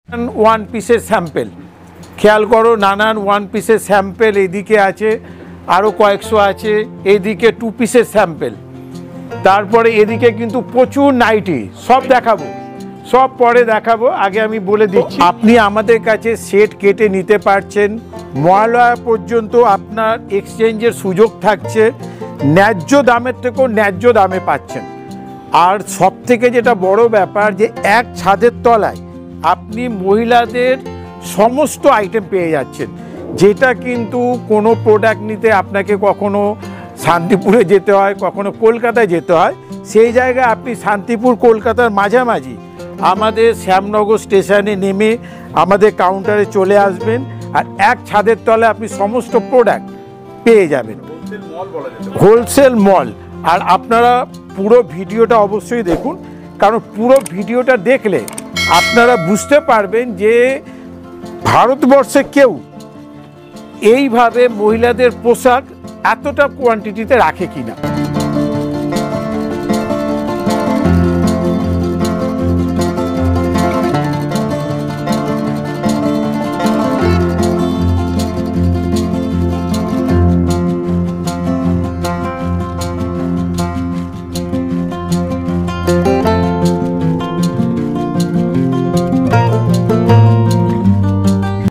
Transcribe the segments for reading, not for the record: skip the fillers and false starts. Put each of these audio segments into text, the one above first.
One পিসের sample খেয়াল করো, নানান ওয়ান পিসের স্যাম্পেল এদিকে আছে, আরও কয়েকশো আছে, এদিকে টু পিসের স্যাম্পেল, তারপরে এদিকে কিন্তু প্রচুর নাইটি, সব দেখাবো, সব পরে দেখাবো। আগে আমি বলে দিচ্ছি, আপনি আমাদের কাছে সেট কেটে নিতে পারছেন, মহালয়া পর্যন্ত আপনার এক্সচেঞ্জের সুযোগ থাকছে, ন্যায্য দামের থেকেও ন্যায্য দামে পাচ্ছেন। আর সব থেকে যেটা বড় ব্যাপার যে এক ছাদের তলায় আপনি মহিলাদের সমস্ত আইটেম পেয়ে যাচ্ছেন, যেটা কিন্তু কোনো প্রোডাক্ট নিতে আপনাকে কখনো শান্তিপুরে যেতে হয়, কখনো কলকাতায় যেতে হয়। সেই জায়গায় আপনি শান্তিপুর কলকাতার মাঝামাঝি আমাদের শ্যামনগর স্টেশনে নেমে আমাদের কাউন্টারে চলে আসবেন, আর এক ছাদের তলে আপনি সমস্ত প্রোডাক্ট পেয়ে যাবেন, হোলসেল মল। আর আপনারা পুরো ভিডিওটা অবশ্যই দেখুন, কারণ পুরো ভিডিওটা দেখলে আপনারা বুঝতে পারবেন যে ভারতবর্ষে কেউ এইভাবে মহিলাদের পোশাক এতটা কোয়ান্টিটিতে রাখে কিনা।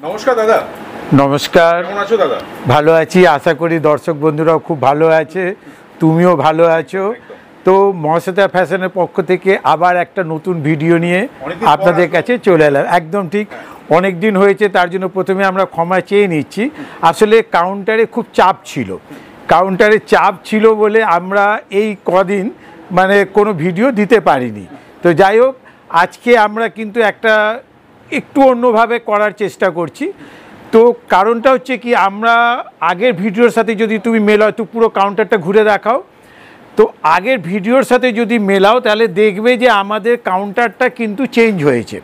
নমস্কার দাদা। নমস্কার, কেমন আছো দাদা? ভালো আছি, আশা করি দর্শক বন্ধুরাও খুব ভালো আছে, তুমিও ভালো আছো। তো মহাশ্বেতা ফ্যাশনের পক্ষ থেকে আবার একটা নতুন ভিডিও নিয়ে আপনাদের কাছে চলে এলাম। একদম ঠিক, অনেক দিন হয়েছে, তার জন্য প্রথমে আমরা ক্ষমা চেয়ে নিচ্ছি। আসলে কাউন্টারে খুব চাপ ছিল, কাউন্টারে চাপ ছিল বলে আমরা এই কদিন কোনো ভিডিও দিতে পারিনি। তো যাই হোক, আজকে আমরা কিন্তু একটু অন্যভাবে করার চেষ্টা করছি। তো কারণটা হচ্ছে কি, আমরা আগের ভিডিওর সাথে যদি তুমি মেলাও, তো পুরো কাউন্টারটা ঘুরে দেখাও, তো আগের ভিডিওর সাথে যদি মেলাও তাহলে দেখবে যে আমাদের কাউন্টারটা কিন্তু চেঞ্জ হয়েছে।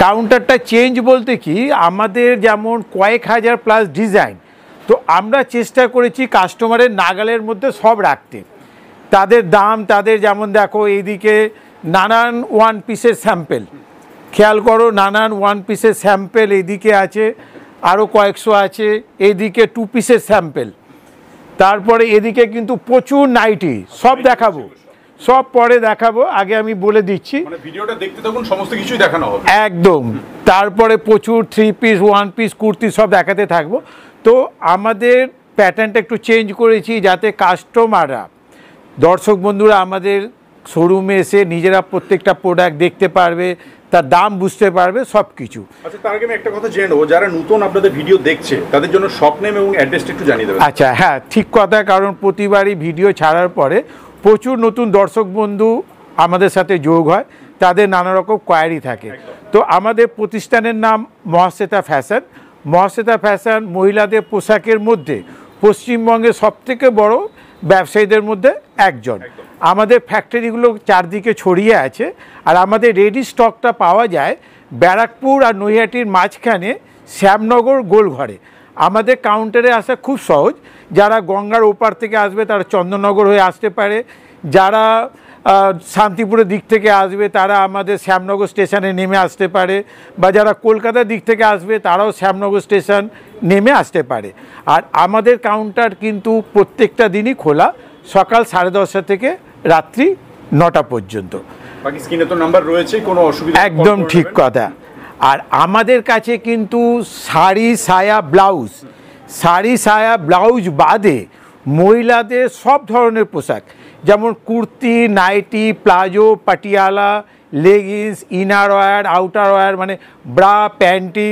কাউন্টারটা চেঞ্জ বলতে কি, আমাদের যেমন কয়েক হাজার প্লাস ডিজাইন, তো আমরা চেষ্টা করেছি কাস্টমারের নাগালের মধ্যে সব রাখতে, তাদের দাম, তাদের যেমন দেখো এইদিকে নানান ওয়ান পিসের স্যাম্পেল, খেয়াল করো, নানান ওয়ান পিসের স্যাম্পেল এদিকে আছে, আরও কয়েকশো আছে, এদিকে টু পিসের স্যাম্পেল, তারপরে এদিকে কিন্তু প্রচুর নাইটি, সব দেখাবো, সব পরে দেখাবো। আগে আমি বলে দিচ্ছি, ভিডিওটা দেখতে তখন সমস্ত কিছুই দেখানো হবে একদম। তারপরে প্রচুর three piece, one piece, kurti সব দেখাতে থাকবো। তো আমাদের প্যাটার্নটা একটু চেঞ্জ করেছি, যাতে কাস্টমাররা, দর্শক বন্ধুরা আমাদের শোরুমে এসে নিজেরা প্রত্যেকটা প্রোডাক্ট দেখতে পারবে, তার দাম বুঝতে পারবে, সব কিছু। আচ্ছা, তার আগে আমি একটা কথা জেনে নেবো, যারা নতুন আপনাদের ভিডিও দেখছে তাদের জন্য শপ নেম এবং অ্যাড্রেসটা একটু জানিয়ে দেবেন। আচ্ছা, হ্যাঁ, ঠিক কথা, কারণ প্রতিবারই ভিডিও ছাড়ার পরে প্রচুর নতুন দর্শক বন্ধু আমাদের সাথে যোগ হয়, তাদের নানা রকম কোয়ারি থাকে। তো আমাদের প্রতিষ্ঠানের নাম মহাশ্বেতা ফ্যাশন। মহাশ্বেতা ফ্যাশন মহিলাদের পোশাকের মধ্যে পশ্চিমবঙ্গের সবথেকে বড় ব্যবসায়ীদের মধ্যে একজন। আমাদের ফ্যাক্টরিগুলো চারদিকে ছড়িয়ে আছে, আর আমাদের রেডি স্টকটা পাওয়া যায় ব্যারাকপুর আর নৈহাটির মাঝখানে শ্যামনগর গোলঘরে। আমাদের কাউন্টারে আসা খুব সহজ, যারা গঙ্গার ওপার থেকে আসবে তারা চন্দননগর হয়ে আসতে পারে, যারা শান্তিপুরের দিক থেকে আসবে তারা আমাদের শ্যামনগর স্টেশনে নেমে আসতে পারে, বা যারা কলকাতার দিক থেকে আসবে তারাও শ্যামনগর স্টেশন নেমে আসতে পারে। আর আমাদের কাউন্টার কিন্তু প্রত্যেকটা দিনই খোলা, সকাল 10:30 থেকে রাত্রি 9টা পর্যন্ত। বাকি স্ক্রিনে তো নাম্বার রয়েছে, কোনো অসুবিধা? একদম ঠিক কথা। আর আমাদের কাছে কিন্তু শাড়ি, সায়া, ব্লাউজ, শাড়ি, সায়া, ব্লাউজ বাদে মহিলাদের সব ধরনের পোশাক, যেমন kurti, nightie, palazzo, Patiala, leggings, inner wear, outer wear, bra, panty,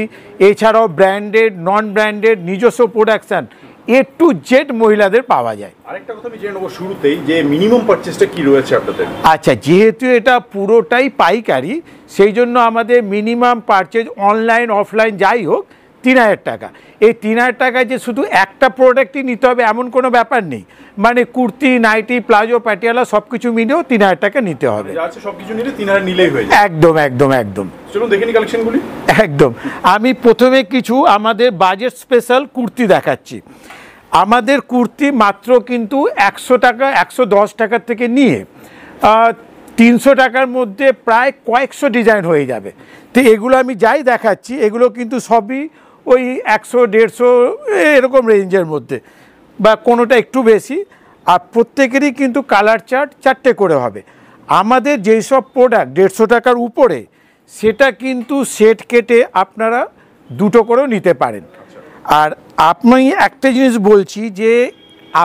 এছাড়াও ব্র্যান্ডেড, নন ব্র্যান্ডেড, নিজস্ব প্রোডাকশান, এ টু জেড মহিলাদের পাওয়া যায়। আরেকটা কথা আমি জেনে নেবো শুরুতেই, যে মিনিমাম পারচেসটা কি রয়েছে আপনাদের? আচ্ছা, যেহেতু এটা পুরোটাই পাইকারি, সেই জন্য আমাদের মিনিমাম পারচেজ অনলাইন অফলাইন যাই হোক 3000 টাকা। এই 3000 টাকায় যে শুধু একটা প্রোডাক্টই নিতে হবে এমন কোনো ব্যাপার নেই, কুর্তি, নাইটি, প্লাজো, পাটিয়ালা সব কিছু মিলেও 3000 টাকা নিতে হবে। সবকিছু নিলে 3000 নিলেই হয়ে যায়। একদম একদম একদম। চলুন দেখে নি কালেকশনগুলি। একদম, আমি প্রথমে কিছু আমাদের বাজেট স্পেশাল কুর্তি দেখাচ্ছি। আমাদের কুর্তি মাত্র কিন্তু 100 টাকা, 110 টাকার থেকে নিয়ে 300 টাকার মধ্যে প্রায় কয়েকশো ডিজাইন হয়ে যাবে। তো এগুলো আমি যাই দেখাচ্ছি এগুলো কিন্তু সবই ওই 100-150 এরকম রেঞ্জের মধ্যে, বা কোনোটা একটু বেশি। আর প্রত্যেকেরই কিন্তু কালার চার্ট 4টে করে হবে। আমাদের যেই সব প্রোডাক্ট 150 টাকার উপরে সেটা কিন্তু সেট কেটে আপনারা 2টো করেও নিতে পারেন। আর আপনি একটা জিনিস বলছি যে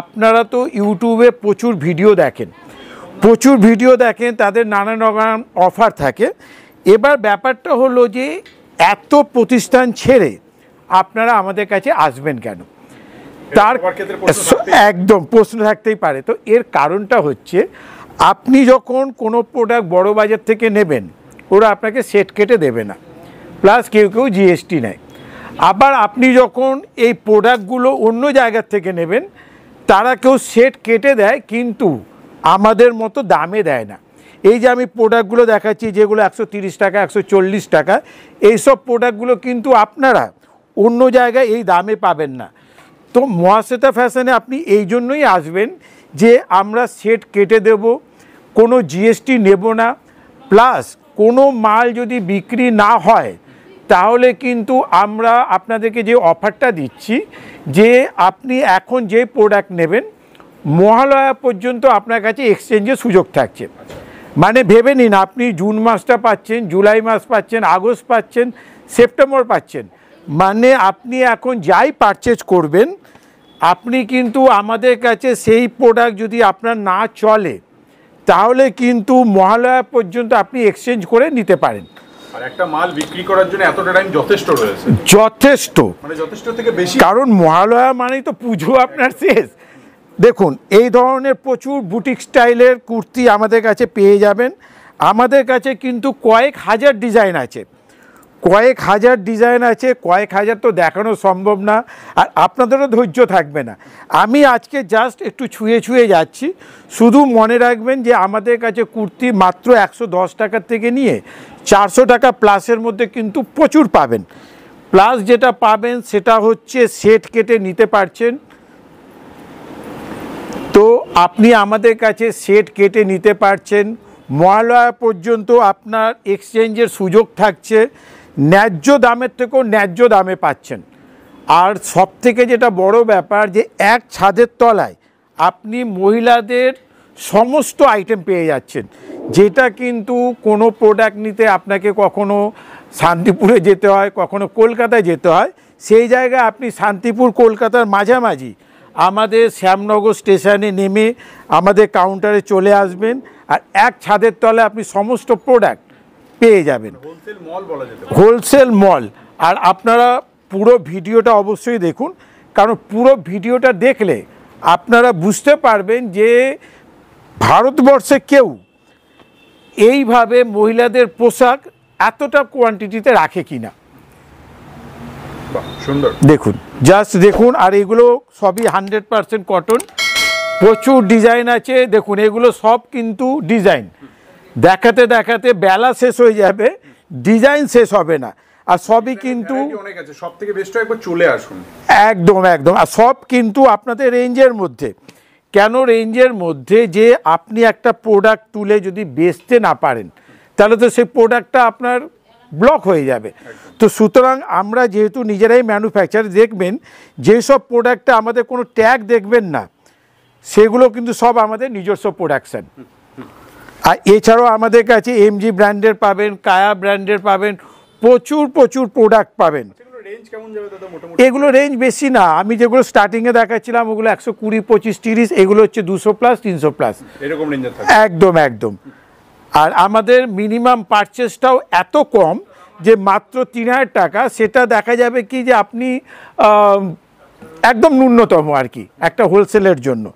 আপনারা তো ইউটিউবে প্রচুর ভিডিও দেখেন, তাদের নানান রকম অফার থাকে। এবার ব্যাপারটা হলো যে এত প্রতিষ্ঠান ছেড়ে আপনারা আমাদের কাছে আসবেন কেন, তার একদম প্রশ্ন থাকতেই পারে। তো এর কারণটা হচ্ছে আপনি যখন কোনো প্রোডাক্ট বড় বাজার থেকে নেবেন ওরা আপনাকে সেট কেটে দেবে না, প্লাস কেউ কেউ জিএসটি নেয়। আবার আপনি যখন এই প্রোডাক্টগুলো অন্য জায়গার থেকে নেবেন তারা কেউ সেট কেটে দেয় কিন্তু আমাদের মতো দামে দেয় না। এই যে আমি প্রোডাক্টগুলো দেখাচ্ছি যেগুলো 130 টাকা 140 টাকা, এইসব প্রোডাক্টগুলো কিন্তু আপনারা অন্য জায়গায় এই দামে পাবেন না। তো মহাশ্বেতা ফ্যাশনে আপনি এই জন্যই আসবেন যে আমরা সেট কেটে দেব, কোনো জিএসটি নেব না, প্লাস কোনো মাল যদি বিক্রি না হয় তাহলে কিন্তু আমরা আপনাদেরকে যে অফারটা দিচ্ছি যে আপনি এখন যে প্রোডাক্ট নেবেন মহালয়া পর্যন্ত আপনার কাছে এক্সচেঞ্জের সুযোগ থাকছে। মানে ভেবে নিন আপনি জুন মাসটা পাচ্ছেন, জুলাই মাস পাচ্ছেন, আগস্ট পাচ্ছেন, সেপ্টেম্বর পাচ্ছেন, মানে আপনি এখন যাই পারচেজ করবেন আপনি কিন্তু আমাদের কাছে সেই প্রোডাক্ট যদি আপনার না চলে তাহলে কিন্তু মহালয়া পর্যন্ত আপনি এক্সচেঞ্জ করে নিতে পারেন। আর একটা মাল বিক্রি করার জন্য এতটা টাইম যথেষ্ট রয়েছে, যথেষ্ট, মানে যথেষ্ট থেকে বেশি, কারণ মহালয়া মানেই তো পুজো আপনার শেষ। দেখুন এই ধরনের প্রচুর বুটিক স্টাইলের কুর্তি আমাদের কাছে পেয়ে যাবেন। আমাদের কাছে কিন্তু কয়েক হাজার ডিজাইন আছে, কয়েক হাজার তো দেখানো সম্ভব না, আর আপনাদেরও ধৈর্য থাকবে না। আমি আজকে জাস্ট একটু ছুঁয়ে যাচ্ছি। শুধু মনে রাখবেন যে আমাদের কাছে কুর্তি মাত্র 110 টাকার থেকে নিয়ে 400 টাকা প্লাসের মধ্যে কিন্তু প্রচুর পাবেন। প্লাস যেটা পাবেন সেটা হচ্ছে সেট কেটে নিতে পারছেন। তো আপনি আমাদের কাছে সেট কেটে নিতে পারছেন, মহালয়া পর্যন্ত আপনার এক্সচেঞ্জের সুযোগ থাকছে, ন্যায্য দামের থেকেও ন্যায্য দামে পাচ্ছেন। আর সবথেকে যেটা বড় ব্যাপার যে এক ছাদের তলায় আপনি মহিলাদের সমস্ত আইটেম পেয়ে যাচ্ছেন, যেটা কিন্তু কোনো প্রোডাক্ট নিতে আপনাকে কখনো শান্তিপুরে যেতে হয়, কখনো কলকাতায় যেতে হয়। সেই জায়গায় আপনি শান্তিপুর কলকাতার মাঝামাঝি আমাদের শ্যামনগর স্টেশনে নেমে আমাদের কাউন্টারে চলে আসবেন, আর এক ছাদের তলায় আপনি সমস্ত প্রোডাক্ট পেয়ে যাবেন, হোলসেল মল। আর আপনারা পুরো ভিডিওটা অবশ্যই দেখুন, কারণ পুরো ভিডিওটা দেখলে আপনারা বুঝতে পারবেন যে ভারতবর্ষে কেউ এইভাবে মহিলাদের পোশাক এতটা কোয়ান্টিটিতে রাখে কিনা। সুন্দর, দেখুন, জাস্ট দেখুন। আর এগুলো সবই 100% কটন, প্রচুর ডিজাইন আছে। দেখুন এগুলো সব কিন্তু ডিজাইন, দেখাতে দেখাতে বেলা শেষ হয়ে যাবে, ডিজাইন শেষ হবে না। আর সবই কিন্তু অনেক আছে, সব থেকে বেস্ট একবার চলে আসুন। একদম। আর সব কিন্তু আপনাদের রেঞ্জের মধ্যে। কেন রেঞ্জের মধ্যে? যে আপনি একটা প্রোডাক্ট তুলে যদি বেচতে না পারেন তাহলে তো সেই প্রোডাক্টটা আপনার ব্লক হয়ে যাবে। তো সুতরাং আমরা যেহেতু নিজেরাই ম্যানুফ্যাকচার, দেখবেন যেসব প্রোডাক্টটা আমাদের কোনো ট্যাগ দেখবেন না সেগুলো কিন্তু সব আমাদের নিজস্ব প্রোডাকশান। আর এছাড়াও আমাদের কাছে এমজি ব্র্যান্ডের পাবেন, কায়া ব্র্যান্ডের পাবেন, প্রচুর প্রোডাক্ট পাবেন। এগুলো রেঞ্জ বেশি না, আমি যেগুলো স্টার্টিংয়ে দেখাচ্ছিলাম ওগুলো 120, 25, 30, এগুলো হচ্ছে 200+, 300+, এরকম রেঞ্জে থাকে। একদম। আর আমাদের মিনিমাম পারচেসটাও এত কম যে মাত্র 3000 টাকা। সেটা দেখা যাবে কি যে আপনি একদম ন্যূনতম আর কি একটা হোলসেলের জন্য।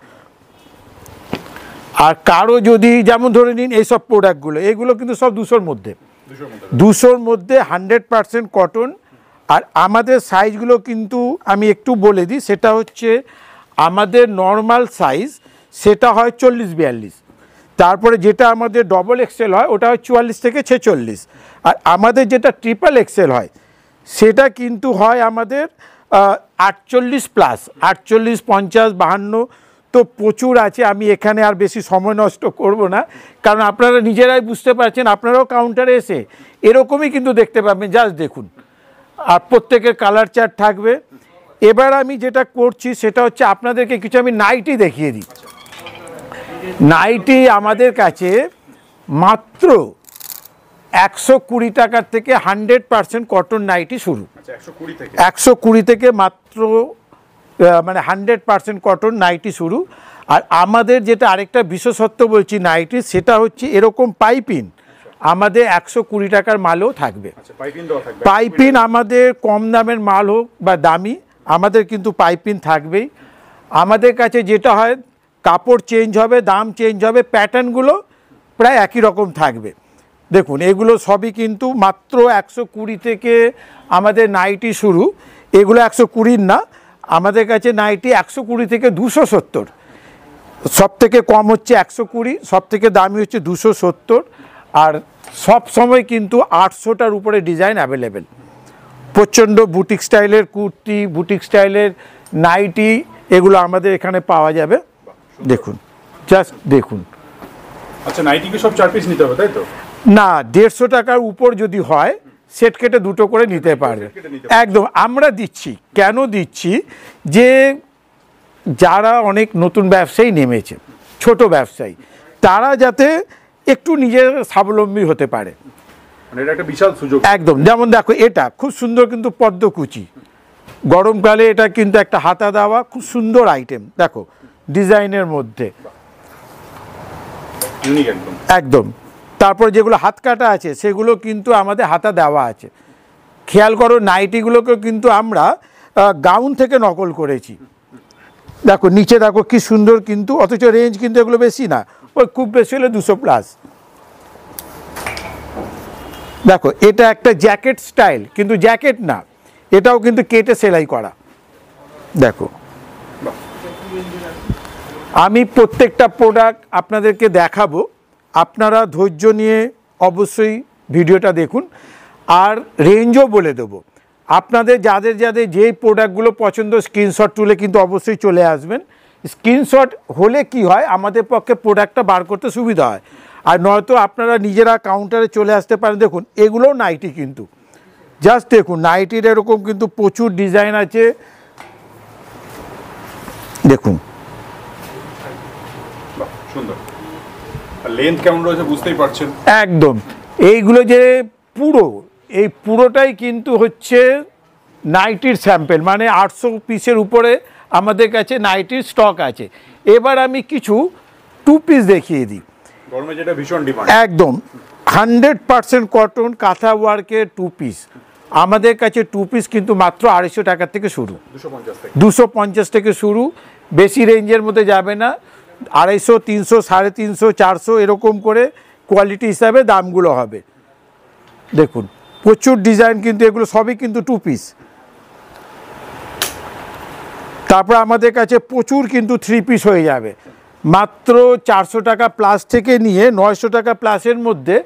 আর কারো যদি যেমন ধরে নিন এইসব প্রোডাক্টগুলো, এগুলো কিন্তু সব 200-র মধ্যে 100% কটন। আর আমাদের সাইজগুলো কিন্তু আমি একটু বলে দিই, সেটা হচ্ছে আমাদের নর্মাল সাইজ সেটা হয় 40-42, তারপরে যেটা আমাদের ডবল এক্সেল হয় ওটা হয় 44 থেকে 46, আর আমাদের যেটা ট্রিপল এক্সেল হয় সেটা কিন্তু হয় আমাদের 48+, 48, 50, 52। তো প্রচুর আছে, আমি এখানে আর বেশি সময় নষ্ট করব না, কারণ আপনারা নিজেরাই বুঝতে পারছেন, আপনারাও কাউন্টারে এসে এরকমই কিন্তু দেখতে পাবেন। জাস্ট দেখুন, আর প্রত্যেকের কালার চার্ট থাকবে। এবার আমি যেটা করছি সেটা হচ্ছে আপনাদেরকে কিছু আমি নাইটি দেখিয়ে দিই। নাইটি আমাদের কাছে মাত্র 120 টাকার থেকে 100% কটন নাইটি শুরু। 120 থেকে মাত্র মানে 100% কটন নাইটি শুরু। আর আমাদের যেটা আরেকটা বিশেষত্ব বলছি নাইটি, সেটা হচ্ছে এরকম পাইপিং আমাদের 120 টাকার মালও থাকবে। পাইপিং আমাদের কম দামের মাল হোক বা দামি, আমাদের কিন্তু পাইপিং থাকবেই। আমাদের কাছে যেটা হয়, কাপড় চেঞ্জ হবে, দাম চেঞ্জ হবে, প্যাটার্নগুলো প্রায় একই রকম থাকবে। দেখুন এগুলো সবই কিন্তু মাত্র 120 থেকে আমাদের নাইটি শুরু। এগুলো 120 না, আমাদের কাছে নাইটি 120 থেকে 270। সব থেকে কম হচ্ছে 120, সব থেকে দামি হচ্ছে 270। আর সব সময় কিন্তু 800টার উপরে ডিজাইন অ্যাভেলেবেল। প্রচণ্ড বুটিক স্টাইলের কুর্তি, বুটিক স্টাইলের নাইটি, এগুলো আমাদের এখানে পাওয়া যাবে। দেখুন, জাস্ট দেখুন। আচ্ছা, নাইটি কি সব 4 পিস নিতে হবে তাই তো? না, 150 টাকার উপর যদি হয় সেট কেটে দুটো করে নিতে পারবে। একদম আমরা দিচ্ছি। কেন দিচ্ছি? যে যারা অনেক নতুন ব্যবসায়ী নেমেছে, ছোট ব্যবসায়ী, তারা যাতে একটু নিজের স্বাবলম্বী হতে পারে, মানে এটা একটা বিশাল সুযোগ। একদম। যেমন দেখো, এটা খুব সুন্দর কিন্তু পদ্মকুচি, গরমকালে এটা কিন্তু একটা হাতা দেওয়া খুব সুন্দর আইটেম। দেখো ডিজাইনের মধ্যে একদম। তারপর যেগুলো হাত কাটা আছে সেগুলো কিন্তু আমাদের হাতা দেওয়া আছে। খেয়াল করো, নাইটিগুলোকেও কিন্তু আমরা গাউন থেকে নকল করেছি। দেখো নিচে দেখো কি সুন্দর, কিন্তু অথচ রেঞ্জ কিন্তু এগুলো বেশি না, ওই খুব বেশি হলে 200+। দেখো এটা একটা জ্যাকেট স্টাইল, কিন্তু জ্যাকেট না, এটাও কিন্তু কেটে সেলাই করা। দেখো আমি প্রত্যেকটা প্রোডাক্ট আপনাদেরকে দেখাবো, আপনারা ধৈর্য নিয়ে অবশ্যই ভিডিওটা দেখুন। আর রেঞ্জও বলে দেবো। আপনাদের যাদের যাদের যেই প্রোডাক্টগুলো পছন্দ, স্ক্রিনশট তুলে কিন্তু অবশ্যই চলে আসবেন। স্ক্রিনশট হলে কি হয়, আমাদের পক্ষে প্রোডাক্টটা বার করতে সুবিধা হয়। আর নয়তো আপনারা নিজেরা কাউন্টারে চলে আসতে পারেন। দেখুন এগুলোও নাইটি, কিন্তু জাস্ট দেখুন নাইটির এরকম কিন্তু প্রচুর ডিজাইন আছে। দেখুন সুন্দর, লেন্থ কেমন রয়েছে বুঝতেই পারছেন। একদম। এইগুলো যে এই পুরোটাই কিন্তু হচ্ছে নাইটির স্যাম্পেল, মানে 800 পিসের উপরে আমাদের কাছে নাইটির স্টক আছে। এবার আমি কিছু 2 পিস দেখিয়ে দিই। গরমে যেটা ভীষণ ডিমান্ড। একদম 100% কটন কাঁথা ওয়ার্কের 2 পিস আমাদের কাছে। 2 পিস কিন্তু মাত্র 250 টাকা থেকে শুরু, 250 থেকে শুরু। বেশি রেঞ্জের মধ্যে যাবে না। 250, 300, 350, 400 এরকম করে কোয়ালিটি হিসাবে দামগুলো হবে। দেখুন প্রচুর ডিজাইন, কিন্তু এগুলো সবই কিন্তু 2 পিস। তারপর আমাদের কাছে প্রচুর কিন্তু 3 পিস হয়ে যাবে। মাত্র 400 টাকা প্লাস থেকে নিয়ে 900 টাকা প্লাসের মধ্যে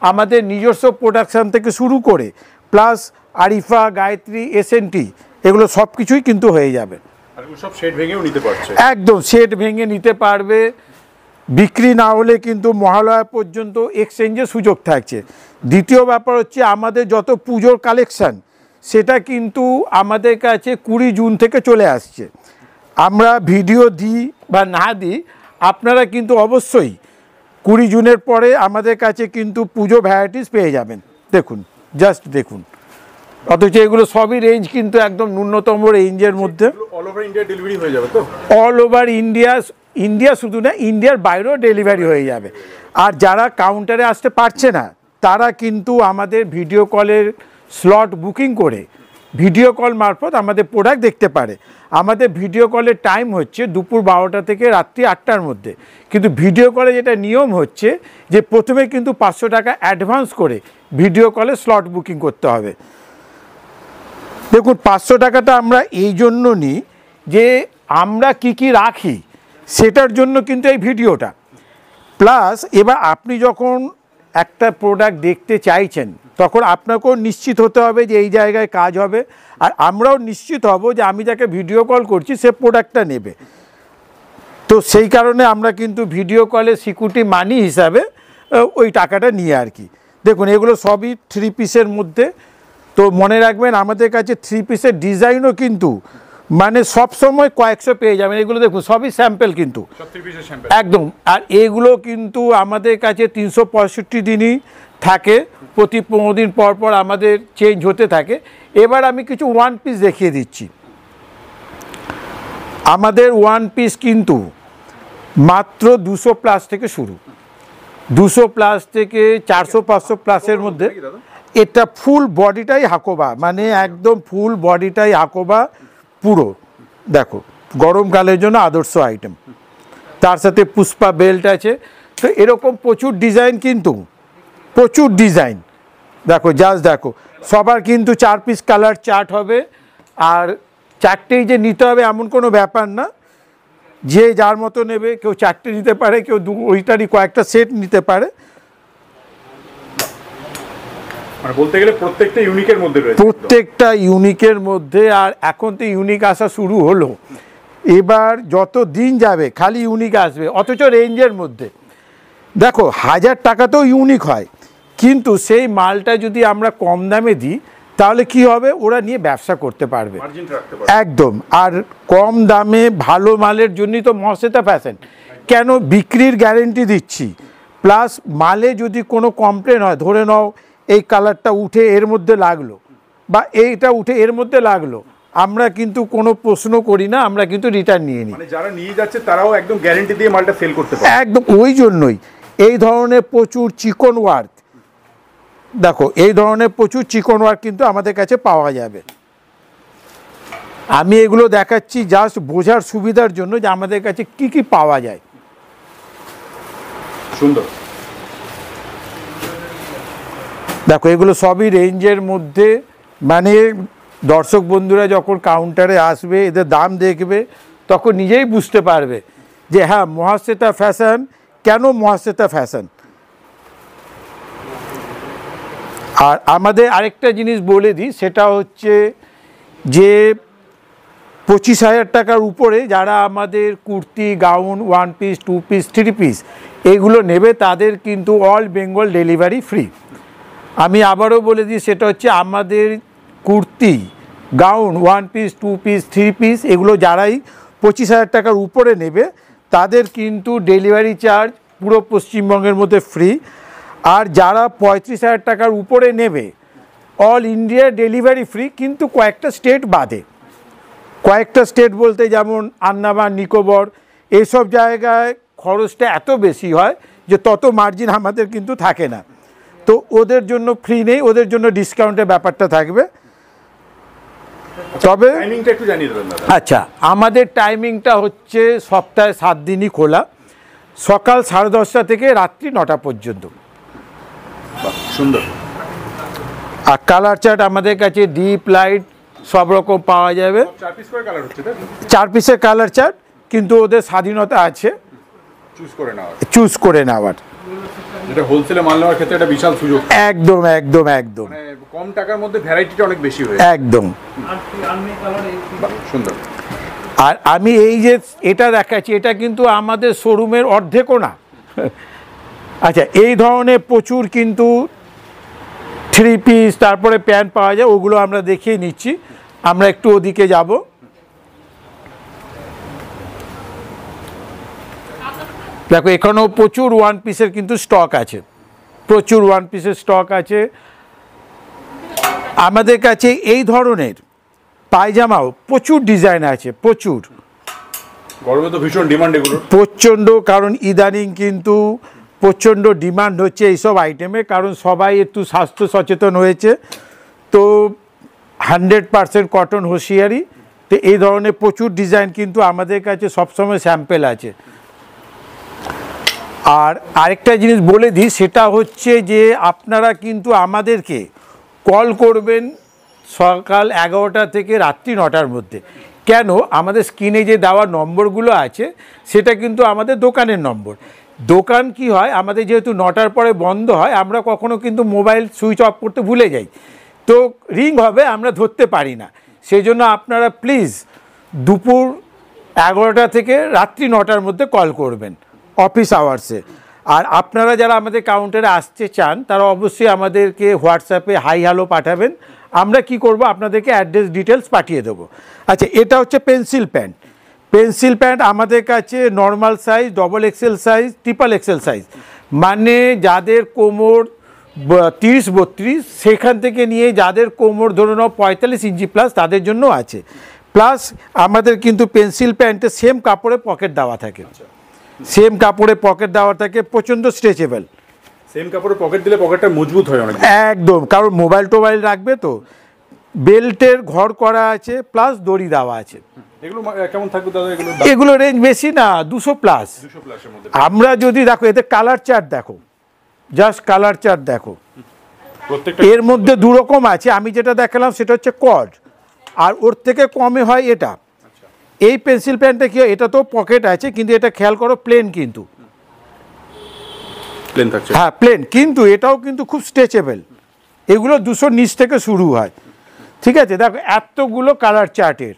আমাদের নিজস্ব প্রোডাকশান থেকে শুরু করে প্লাস আরিফা, গায়ত্রী, SNT, এগুলো সব কিছুই কিন্তু হয়ে যাবে। সব সেট ভেঙেও নিতে পারছে। একদম সেট ভেঙে নিতে পারবে। বিক্রি না হলে কিন্তু মহালয়া পর্যন্ত এক্সচেঞ্জের সুযোগ থাকছে। দ্বিতীয় ব্যাপার হচ্ছে আমাদের যত পুজোর কালেকশান, সেটা কিন্তু আমাদের কাছে 20 জুন থেকে চলে আসছে। আমরা ভিডিও দিই বা না দিই, আপনারা কিন্তু অবশ্যই 20 জুনের পরে আমাদের কাছে কিন্তু পুজো ভ্যারাইটিস পেয়ে যাবেন। দেখুন জাস্ট দেখুন, অথচ এগুলো সবই রেঞ্জ কিন্তু একদম ন্যূনতম রেঞ্জের মধ্যে। অল ওভার ইন্ডিয়া ডেলিভারি হয়ে যাবে তো? অল ওভার ইন্ডিয়া শুধু না, ইন্ডিয়ার বাইরেও ডেলিভারি হয়ে যাবে। আর যারা কাউন্টারে আসতে পারছে না, তারা কিন্তু আমাদের ভিডিও কলের স্লট বুকিং করে ভিডিও কল মারফত আমাদের প্রোডাক্ট দেখতে পারে। আমাদের ভিডিও কলের টাইম হচ্ছে দুপুর 12টা থেকে রাত্রি 8টার মধ্যে। কিন্তু ভিডিও কলে যেটা নিয়ম হচ্ছে যে প্রথমে কিন্তু 500 টাকা অ্যাডভান্স করে ভিডিও কলে স্লট বুকিং করতে হবে। দেখুন 500 টাকাটা আমরা এই জন্য নিই যে আমরা কি রাখি সেটার জন্য কিন্তু এই ভিডিওটা। প্লাস এবার আপনি যখন একটা প্রোডাক্ট দেখতে চাইছেন, তখন আপনাকেও নিশ্চিত হতে হবে যে এই জায়গায় কাজ হবে, আর আমরাও নিশ্চিত হব যে আমি যাকে ভিডিও কল করছি সে প্রোডাক্টটা নেবে। তো সেই কারণে আমরা কিন্তু ভিডিও কলে সিকিউরিটি মানি হিসাবে ওই টাকাটা নিয়ে আর কি। দেখুন এগুলো সবই 3 পিসের মধ্যে। তো মনে রাখবেন আমাদের কাছে 3 পিসের ডিজাইনও কিন্তু মানে সব সময় কয়েকশো পেয়ে যাবেন। এগুলো দেখুন সবই স্যাম্পল কিন্তু একদম। আর এগুলো কিন্তু আমাদের কাছে 365 দিনই থাকে, প্রতি 15 দিন পর পর আমাদের চেঞ্জ হতে থাকে। এবার আমি কিছু ওয়ান পিস দেখিয়ে দিচ্ছি। আমাদের ওয়ান পিস কিন্তু মাত্র 200 প্লাস থেকে শুরু, 200 প্লাস থেকে 400-500 প্লাসের মধ্যে। এটা ফুল বডিটাই হাকোবা, মানে একদম ফুল বডিটাই হাকোবা পুরো। দেখো গরমকালের জন্য আদর্শ আইটেম, তার সাথে পুষ্পা বেল্ট আছে। তো এরকম প্রচুর ডিজাইন, কিন্তু প্রচুর ডিজাইন। দেখো জাস্ট দেখো, সবার কিন্তু 4 পিস কালার চার্ট হবে। আর 4টেই যে নিতে হবে এমন কোনো ব্যাপার না, যে যার মতো নেবে, কেউ 4টে নিতে পারে, কেউ ওইটারই কয়েকটা সেট নিতে পারে। মানে বলতে গেলে প্রত্যেকটা ইউনিকের মধ্যে রয়েছে, প্রত্যেকটা ইউনিকের মধ্যে। আর এখন তো ইউনিক আসা শুরু হলো, এবার যত দিন যাবে খালি ইউনিক আসবে, অথচ রেঞ্জের মধ্যে। দেখো 1000 টাকাতেও ইউনিক হয়, কিন্তু সেই মালটা যদি আমরা কম দামে দিই তাহলে কি হবে, ওরা নিয়ে ব্যবসা করতে পারবে একদম। আর কম দামে ভালো মালের জন্যই তো মহাশ্বেতা ফ্যাশন। কেন বিক্রির গ্যারেন্টি দিচ্ছি, প্লাস মালে যদি কোনো কমপ্লেন হয়, ধরে নাও এই কালারটা উঠে এর মধ্যে লাগলো বা এইটা উঠে এর মধ্যে লাগলো, আমরা কিন্তু কোনো প্রশ্ন করি না, আমরা কিন্তু রিটার্ন নিয়ে নিই। মানে যারা নিয়ে যাচ্ছে তারাও একদম গ্যারেন্টি দিয়ে মালটা সেল করতে পারে একদম। ওই জন্যই এই ধরনের প্রচুর চিকন ওয়ার্ক, দেখো এই ধরনের প্রচুর চিকন ওয়ার্ক কিন্তু আমাদের কাছে পাওয়া যাবে। আমি এগুলো দেখাচ্ছি জাস্ট বোঝার সুবিধার জন্য যে আমাদের কাছে কি কি পাওয়া যায়। সুন্দর। দেখো এগুলো সবই রেঞ্জের মধ্যে, মানে দর্শক বন্ধুরা যখন কাউন্টারে আসবে, এদের দাম দেখবে, তখন নিজেই বুঝতে পারবে যে হ্যাঁ মহাশ্বেতা ফ্যাশন কেন মহাশ্বেতা ফ্যাশন। আর আমাদের আরেকটা জিনিস বলে দিই, সেটা হচ্ছে যে 25,000 টাকার উপরে যারা আমাদের kurti, gown, 1 piece, 2 piece, 3 piece এগুলো নেবে, তাদের কিন্তু অল বেঙ্গল ডেলিভারি ফ্রি। আমি আবারও বলে দিই, সেটা হচ্ছে আমাদের kurti, gown, 1 piece, 2 piece, 3 piece এগুলো যারাই 25,000 টাকার উপরে নেবে তাদের কিন্তু ডেলিভারি চার্জ পুরো পশ্চিমবঙ্গের মধ্যে ফ্রি। আর যারা 35,000 টাকার উপরে নেবে অল ইন্ডিয়া ডেলিভারি ফ্রি, কিন্তু কয়েকটা স্টেট বাদে। কয়েকটা স্টেট বলতে যেমন আন্দামান, নিকোবর, এইসব জায়গায় খরচটা এত বেশি হয় যে তত মার্জিন আমাদের কিন্তু থাকে না। তো ওদের জন্য ফ্রি নেই, ওদের জন্য ডিসকাউন্টের ব্যাপারটা থাকবে। তবে টাইমিংটা একটু জানিয়ে দেবেন দাদা। আচ্ছা, আমাদের টাইমিংটা হচ্ছে সপ্তাহে 7 দিনই খোলা, সকাল 10:30 থেকে রাত্রি 9টা পর্যন্ত। সুন্দর। আর কালার চার্ট আমাদের কাছে ডিপ লাইট সব রকম পাওয়া যাবে। 4 পিস করে কালার হচ্ছে, 4 পিসের কালার চার্ট, কিন্তু ওদের স্বাধীনতা আছে চুজ করে নেওয়ার। যেটা হোলসেলে মাল নেওয়ার ক্ষেত্রে একটা বিশাল সুযোগ। একদম একদম একদম, মানে কম টাকার মধ্যে ভ্যারাইটিটা অনেক বেশি হয়ে একদম সুন্দর। আর আমি এই যে এটা দেখাচ্ছি, এটা কিন্তু আমাদের শোরুমের অর্ধেকও না। আচ্ছা, এই ধরনের প্রচুর কিন্তু 3 পিস তারপরে প্যান্ট পাওয়া যায়, ওগুলো আমরা দেখিয়ে নিচ্ছি। আমরা একটু ওদিকে যাব। দেখো এখানেও প্রচুর 1 পিসের কিন্তু স্টক আছে, প্রচুর 1 পিসের স্টক আছে আমাদের কাছে। এই ধরনের পায়জামাও প্রচুর ডিজাইন আছে, প্রচুর। গরমে তো ভীষণ ডিমান্ড এগুলো, প্রচণ্ড। কারণ ইদানিং কিন্তু প্রচণ্ড ডিমান্ড হচ্ছে এইসব আইটেমে, কারণ সবাই একটু স্বাস্থ্য সচেতন হয়েছে। তো 100% কটন হুঁশিয়ারি। তো এই ধরনের প্রচুর ডিজাইন কিন্তু আমাদের কাছে সবসময় স্যাম্পেল আছে। আর আরেকটা জিনিস বলে দিই, সেটা হচ্ছে যে আপনারা কিন্তু আমাদেরকে কল করবেন সকাল 11টা থেকে রাত্রি 9টার মধ্যে। কেন, আমাদের স্ক্রিনে যে দেওয়া নম্বরগুলো আছে সেটা কিন্তু আমাদের দোকানের নম্বর। দোকান কি হয়, আমাদের যেহেতু 9টার পরে বন্ধ হয়, আমরা কখনো কিন্তু মোবাইল সুইচ অফ করতে ভুলে যাই, তো রিং হবে আমরা ধরতে পারি না। সেই জন্য আপনারা প্লিজ দুপুর 11টা থেকে রাত্রি 9টার মধ্যে কল করবেন অফিস আওয়ার্সে। আর আপনারা যারা আমাদের কাউন্টারে আসতে চান তারা অবশ্যই আমাদেরকে হোয়াটসঅ্যাপে হাই হ্যালো পাঠাবেন, আমরা কি করব আপনাদেরকে অ্যাড্রেস ডিটেলস পাঠিয়ে দেবো। আচ্ছা, এটা হচ্ছে পেন্সিল প্যান্ট। পেন্সিল প্যান্ট আমাদের কাছে normal size, double XL size, triple XL size, মানে যাদের কোমর 30-32 সেখান থেকে নিয়ে যাদের কোমর ধরে নাও 45 ইঞ্চি প্লাস তাদের জন্য আছে। প্লাস আমাদের কিন্তু পেন্সিল প্যান্টে সেম কাপড়ে পকেট দেওয়া থাকে, সেম কাপড়ে পকেট দেওয়া থাকে, প্রচণ্ড স্ট্রেচেবল। সেম কাপড়ে পকেট দিলে পকেটটা মজবুত হয় অনেক। একদম, কারণ মোবাইল টোবাইল রাখবে তো। বেল্টের ঘর করা আছে, প্লাস দড়ি দেওয়া আছে। এগুলো কেমন থাকবে দাদা? এগুলো রেঞ্জ বেশি না, 200 প্লাস। আমরা যদি দেখো এতে কালার চার্ট দেখো, জাস্ট কালার চার্ট দেখো, এর মধ্যে 2 রকম আছে। আমি যেটা দেখালাম সেটা হচ্ছে কড, আর ওর থেকে কমে হয় এটা। এই পেন্সিল প্যান্টটা কি, এটা তো পকেট আছে কিন্তু এটা খেয়াল করো প্লেন, কিন্তু প্লেন থাকছে। হ্যাঁ প্লেন, কিন্তু এটাও কিন্তু খুব স্ট্রেচেবল। এগুলো 200 নিচ থেকে শুরু হয়, ঠিক আছে। দেখো এতগুলো কালার চার্টের,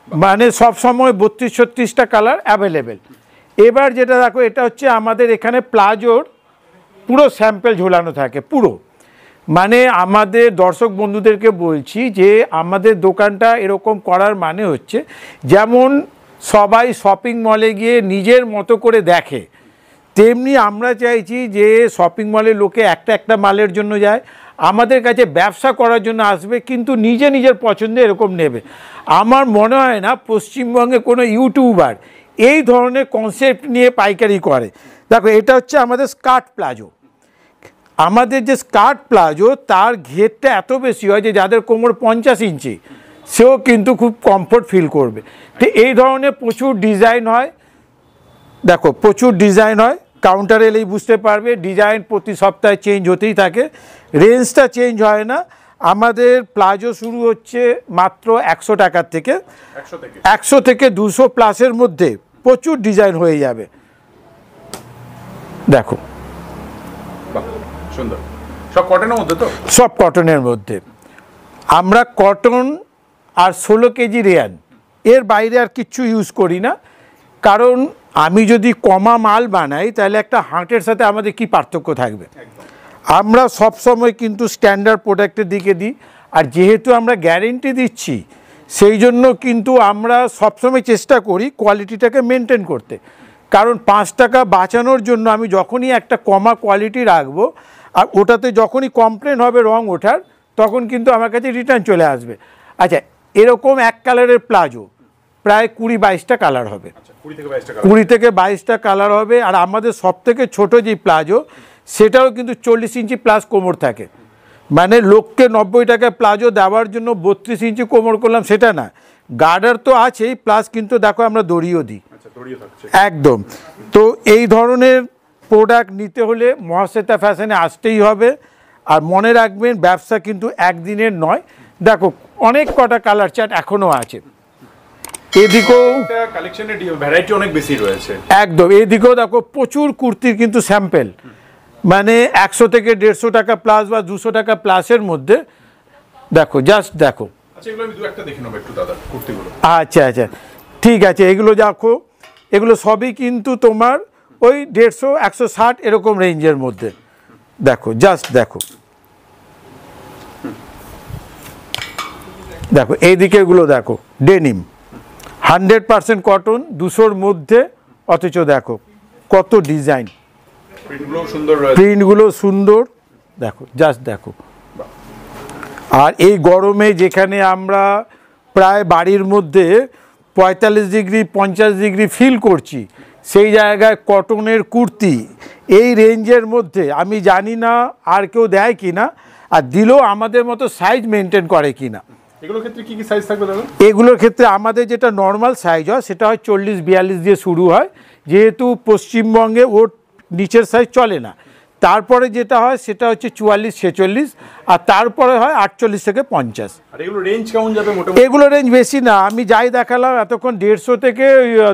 মানে সব সময় 32-36টা কালার অ্যাভেলেবেল। এবার যেটা দেখো, এটা হচ্ছে আমাদের এখানে প্লাজোর পুরো স্যাম্পল ঝোলানো থাকে পুরো। মানে আমাদের দর্শক বন্ধুদেরকে বলছি যে আমাদের দোকানটা এরকম করার মানে হচ্ছে, যেমন সবাই শপিং মলে গিয়ে নিজের মতো করে দেখে, তেমনি আমরা চাইছি যে শপিং মলে লোকে একটা মালের জন্য যায়, আমাদের কাছে ব্যবসা করার জন্য আসবে, কিন্তু নিজের পছন্দে এরকম নেবে। আমার মনে হয় না পশ্চিমবঙ্গে কোনো ইউটিউবার এই ধরনের কনসেপ্ট নিয়ে পাইকারি করে। দেখো এটা হচ্ছে আমাদের স্কার্ট প্লাজো। আমাদের যে স্কার্ট প্লাজো তার ঘেরটা এত বেশি হয় যে যাদের কোমর 50 ইঞ্চি সেও কিন্তু খুব কমফোর্ট ফিল করবে। তো এই ধরনের প্রচুর ডিজাইন হয়, দেখো প্রচুর ডিজাইন হয়, কাউন্টারে এলেই বুঝতে পারবে। ডিজাইন প্রতি সপ্তাহে চেঞ্জ হতেই থাকে, রেঞ্জটা চেঞ্জ হয় না। আমাদের প্লাজো শুরু হচ্ছে মাত্র 100 টাকার থেকে, 100 থেকে 200 প্লাসের মধ্যে প্রচুর ডিজাইন হয়ে যাবে। দেখো সুন্দর, সব কটনের মধ্যে তো? সব কটনের মধ্যে। আমরা কটন আর 16 কেজি রেয়ান, এর বাইরে আর কিচ্ছু ইউজ করি না। কারণ আমি যদি কমা মাল বানাই তাহলে একটা হাটের সাথে আমাদের কি পার্থক্য থাকবে। আমরা সব সময় কিন্তু স্ট্যান্ডার্ড প্রোডাক্টের দিকে দিই, আর যেহেতু আমরা গ্যারেন্টি দিচ্ছি সেই জন্য কিন্তু আমরা সবসময় চেষ্টা করি কোয়ালিটিটাকে মেনটেন করতে। কারণ 5 টাকা বাঁচানোর জন্য আমি যখনই একটা কমা কোয়ালিটি রাখবো, আর ওটাতে যখনই কমপ্লেন হবে রং ওঠার, তখন কিন্তু আমার কাছে রিটার্ন চলে আসবে। আচ্ছা, এরকম এক কালারের প্লাজো প্রায় 20-22টা কালার হবে, 20 থেকে 22টা কালার হবে। আর আমাদের সব থেকে ছোটো যে প্লাজো সেটাও কিন্তু 40 ইঞ্চি প্লাস কোমর থাকে। মানে লোককে 90 টাকায় প্লাজো দেওয়ার জন্য 32 ইঞ্চি কোমর করলাম সেটা না, গার্ডার তো আছেই, প্লাস কিন্তু দেখো আমরা দড়িও দিই একদম। তো এই ধরনের প্রোডাক্ট নিতে হলে মহাশ্বেতা ফ্যাশনে আসতেই হবে। আর মনে রাখবেন ব্যবসা কিন্তু একদিনের নয়। দেখো অনেক কটা কালার চার্ট এখনও আছে, এদিকেও কালেকশনের ভ্যারাইটি অনেক বেশি রয়েছে একদম। এদিকেও দেখো প্রচুর কুর্তির কিন্তু স্যাম্পেল, মানে 100 থেকে 150 টাকা প্লাস বা 200 টাকা প্লাসের মধ্যে। দেখো জাস্ট দেখো। আচ্ছা, এগুলো আমি 2-1টা দেখে নেব একটু দাদা, কুর্তিগুলো। আচ্ছা ঠিক আছে, এগুলো দেখো, এগুলো সবই কিন্তু তোমার ওই 150-160 এরকম রেঞ্জের মধ্যে। দেখো জাস্ট দেখো, দেখো এইদিকে এগুলো দেখো, ডেনিম 100% কটন, 200-র মধ্যে, অথচ দেখো কত ডিজাইন, প্রিন্টগুলো সুন্দর, দেখো জাস্ট দেখো। আর এই গরমে যেখানে আমরা প্রায় বাড়ির মধ্যে 45 ডিগ্রি 50 ডিগ্রি ফিল করছি, সেই জায়গায় কটনের কুর্তি এই রেঞ্জের মধ্যে আমি জানি না আর কেউ দেয় কি না, আর দিলেও আমাদের মতো সাইজ মেনটেন করে কি না। এগুলোর ক্ষেত্রে কি সাইজ থাকবে দাদা? এগুলোর ক্ষেত্রে আমাদের যেটা নর্মাল সাইজ হয় সেটা হয় 40-42 দিয়ে শুরু হয়, যেহেতু পশ্চিমবঙ্গে ওর নিচের সাইজ চলে না। তারপরে যেটা হয় সেটা হচ্ছে 44-46, আর তারপরে হয় 48 থেকে 50। আর এগুলো রেঞ্জ কেমন যাবে মোটামুটি? এগুলো রেঞ্জ বেশি না, আমি যাই দেখালাম এতক্ষণ 150 থেকে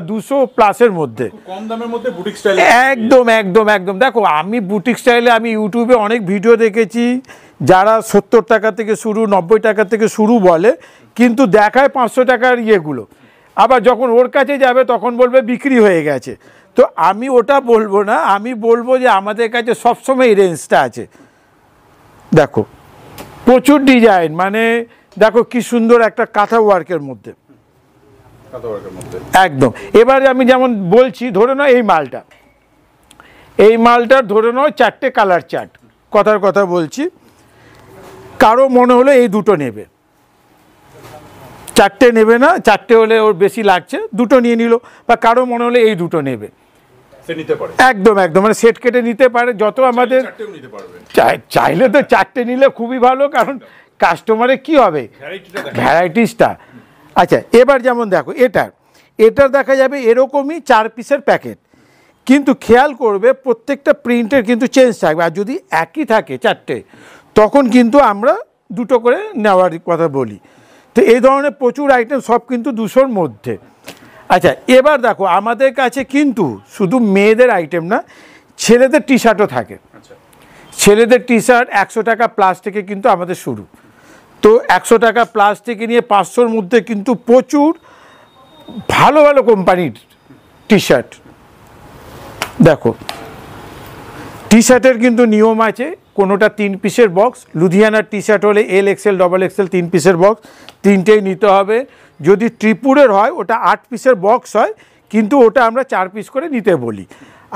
200 প্লাসের মধ্যে, কম দামের মধ্যে বুটিক স্টাইল। একদম। দেখো আমি বুটিক স্টাইলে আমি ইউটিউবে অনেক ভিডিও দেখেছি, যারা 70 টাকা থেকে শুরু 90 টাকা থেকে শুরু বলে, কিন্তু দেখায় 500 টাকার ইয়েগুলো। আবার যখন ওর কাছে যাবে তখন বলবে বিক্রি হয়ে গেছে। তো আমি ওটা বলবো না, আমি বলবো যে আমাদের কাছে সবসময় এই রেঞ্জটা আছে। দেখো প্রচুর ডিজাইন, মানে দেখো কি সুন্দর একটা কাঁথা ওয়ার্কের মধ্যে একদম। এবারে আমি যেমন বলছি, ধরে নাও এই মালটার ধরে নাও 4টে কালার চার্ট, কথার কথা বলছি, কারো মনে হলো এই দুটো নেবে, 4টে নেবে না, 4টে হলে ওর বেশি লাগছে, দুটো নিয়ে নিল, বা কারো মনে হলো এই দুটো নেবে, একদম একদম, মানে সেট কেটে নিতে পারে। যত আমাদের চাইলে তো 4টে নিলে খুবই ভালো, কারণ কাস্টমারের কি হবে, ভ্যারাইটিসটা। আচ্ছা এবার যেমন দেখো এটার দেখা যাবে এরকমই 4 পিসের প্যাকেট, কিন্তু খেয়াল করবে প্রত্যেকটা প্রিন্টের কিন্তু চেঞ্জ থাকবে, আর যদি একই থাকে 4টে তখন কিন্তু আমরা দুটো করে নেওয়ার কথা বলি। তো এই ধরনের প্রচুর আইটেম, সব কিন্তু 200-র মধ্যে। আচ্ছা এবার দেখো আমাদের কাছে কিন্তু শুধু মেয়েদের আইটেম না, ছেলেদের টি শার্টও থাকে। ছেলেদের টি শার্ট 100 টাকা প্লাস থেকে কিন্তু আমাদের শুরু। তো 100 টাকা প্লাস থেকে নিয়ে 500-র মধ্যে কিন্তু প্রচুর ভালো ভালো কোম্পানির টি শার্ট। দেখো টি শার্টের কিন্তু নিয়ম আছে, কোনোটা 3 পিসের বক্স, লুধিয়ানার টি শার্ট হলে LXL XXL 3 পিসের বক্স, 3টেই নিতে হবে। যদি ত্রিপুরের হয় ওটা 8 পিসের বক্স হয়, কিন্তু ওটা আমরা 4 পিস করে নিতে বলি।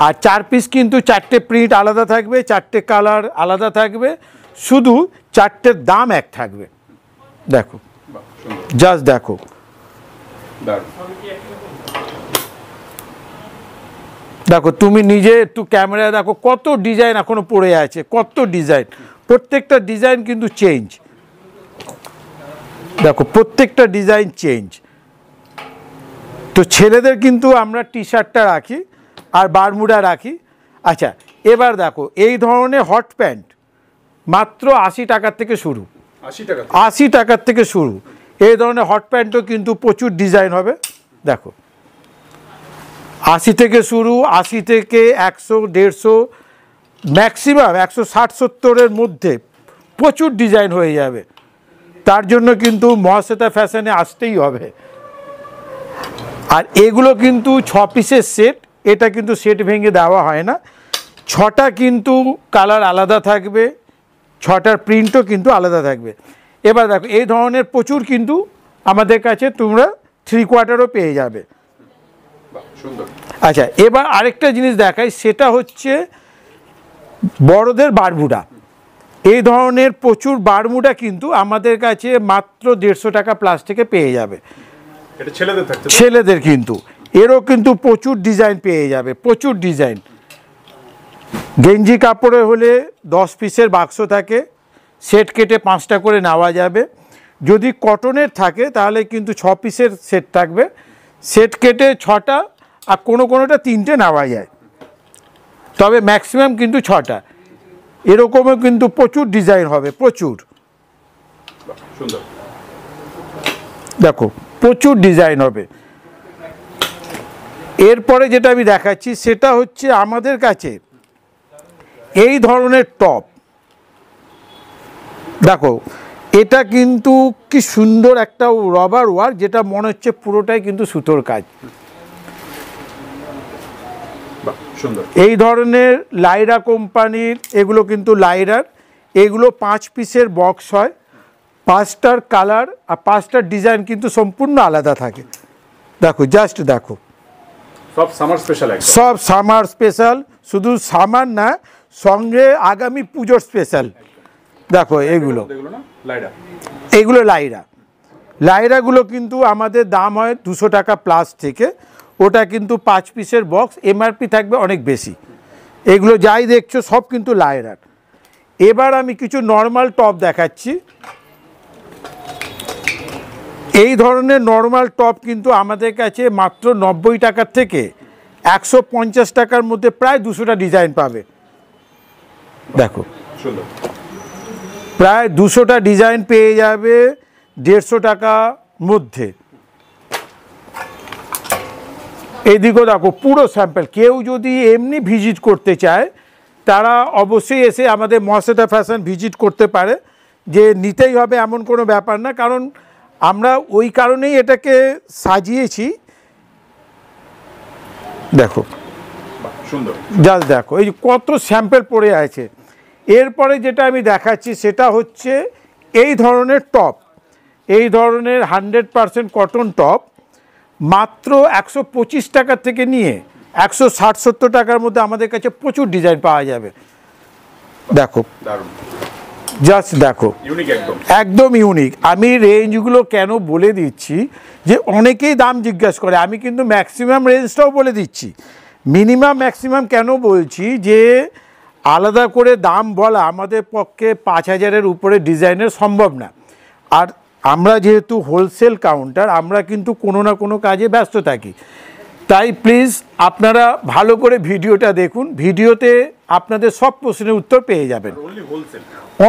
আর 4 পিস কিন্তু 4টে প্রিন্ট আলাদা থাকবে, 4টে কালার আলাদা থাকবে, শুধু 4টের দাম এক থাকবে। দেখো জাস্ট দেখো, দেখো তুমি নিজে একটু ক্যামেরায় দেখো কত ডিজাইন এখনো পড়ে আছে, কত ডিজাইন, প্রত্যেকটা ডিজাইন কিন্তু চেঞ্জ। দেখো প্রত্যেকটা ডিজাইন চেঞ্জ। তো ছেলেদের কিন্তু আমরা টি শার্টটা রাখি আর বারমুডা রাখি। আচ্ছা এবার দেখো এই ধরনের হট প্যান্ট মাত্র 80 টাকার থেকে শুরু, 80 টাকার থেকে শুরু। এই ধরনের হট প্যান্টও কিন্তু প্রচুর ডিজাইন হবে। দেখো 80 থেকে শুরু, 80 থেকে 100, 150, ম্যাক্সিমাম 160-70-এর মধ্যে প্রচুর ডিজাইন হয়ে যাবে। তার জন্য কিন্তু মহাশ্বেতা ফ্যাশনে আসতেই হবে। আর এগুলো কিন্তু 6 পিসের সেট, এটা কিন্তু সেট ভেঙে দেওয়া হয় না, 6টা কিন্তু কালার আলাদা থাকবে, 6টার প্রিন্টও কিন্তু আলাদা থাকবে। এবার দেখো এই ধরনের প্রচুর কিন্তু আমাদের কাছে তোমরা 3/4-ও পেয়ে যাবে। আচ্ছা এবার আরেকটা জিনিস দেখাই, সেটা হচ্ছে বড়দের বারমুডা। এই ধরনের প্রচুর বারমুডা কিন্তু আমাদের কাছে মাত্র 150 টাকা প্লাস থেকে পেয়ে যাবে। ছেলেদের কিন্তু এরও কিন্তু প্রচুর ডিজাইন পেয়ে যাবে, প্রচুর ডিজাইন। গেঞ্জি কাপড়ে হলে 10 পিসের বাক্স থাকে, সেট কেটে 5টা করে নেওয়া যাবে। যদি কটনের থাকে তাহলে কিন্তু 6 পিসের সেট থাকবে, সেট কেটে 6টা, আর কোনোটা 3টে নেওয়া যায়, তবে ম্যাক্সিমাম কিন্তু 6টা। এরকমও কিন্তু প্রচুর ডিজাইন হবে, প্রচুর। দেখো প্রচুর ডিজাইন হবে। এরপরে যেটা আমি দেখাচ্ছি সেটা হচ্ছে আমাদের কাছে এই ধরনের টপ। দেখো এটা কিন্তু কি সুন্দর একটা রবার ওয়ার্ক, যেটা মনে হচ্ছে পুরোটাই কিন্তু সুতোর কাজ। এই ধরনের লাইরা কোম্পানির এগুলো কিন্তু লাইরার, এগুলো 5 পিসের বক্স হয়, 5টার কালার আর 5টার ডিজাইন কিন্তু সম্পূর্ণ আলাদা থাকে। দেখো জাস্ট দেখো, সব সামার স্পেশাল, সব সামার স্পেশাল, শুধু সামার না, সঙ্গে আগামী পুজোর স্পেশাল। দেখো এগুলো লাইরাগুলো কিন্তু আমাদের দাম হয় 200 টাকা প্লাস থেকে, ওটা কিন্তু 5 পিসের বক্স, MRP থাকবে অনেক বেশি। এগুলো যাই দেখছো সব কিন্তু লাইরার। এবার আমি কিছু নর্মাল টপ দেখাচ্ছি। এই ধরনের নর্মাল টপ কিন্তু আমাদের কাছে মাত্র 90 টাকার থেকে 150 টাকার মধ্যে প্রায় 200টা ডিজাইন পাবে। দেখো প্রায় 200টা ডিজাইন পেয়ে যাবে 150 টাকার মধ্যে। এইদিকেও দেখো পুরো স্যাম্পল। কেউ যদি এমনি ভিজিট করতে চায় তারা অবশ্যই এসে আমাদের মহাশ্বেতা ফ্যাশন ভিজিট করতে পারে, যে নিতেই হবে এমন কোনো ব্যাপার না, কারণ আমরা ওই কারণেই এটাকে সাজিয়েছি। দেখো সুন্দর, জাস্ট দেখো এই কত স্যাম্পল পড়ে আছে। এরপরে যেটা আমি দেখাচ্ছি সেটা হচ্ছে এই ধরনের টপ, এই ধরনের 100% কটন টপ মাত্র 125 টাকা থেকে নিয়ে 160-70 টাকার মধ্যে আমাদের কাছে প্রচুর ডিজাইন পাওয়া যাবে। দেখো দারুণ, জাস্ট দেখো, ইউনিক, একদম একদম ইউনিক। আমি রেঞ্জগুলো কেন বলে দিচ্ছি যে অনেকেই দাম জিজ্ঞাসা করে, আমি কিন্তু ম্যাক্সিমাম রেঞ্জটাও বলে দিচ্ছি। মিনিমাম ম্যাক্সিমাম কেন বলছি যে আলাদা করে দাম বলা আমাদের পক্ষে 5000-এর উপরে ডিজাইনের সম্ভব না। আর আমরা যেহেতু হোলসেল কাউন্টার, আমরা কিন্তু কোনো না কোনো কাজে ব্যস্ত থাকি। তাই প্লিজ আপনারা ভালো করে ভিডিওটা দেখুন, ভিডিওতে আপনাদের সব প্রশ্নের উত্তর পেয়ে যাবেন।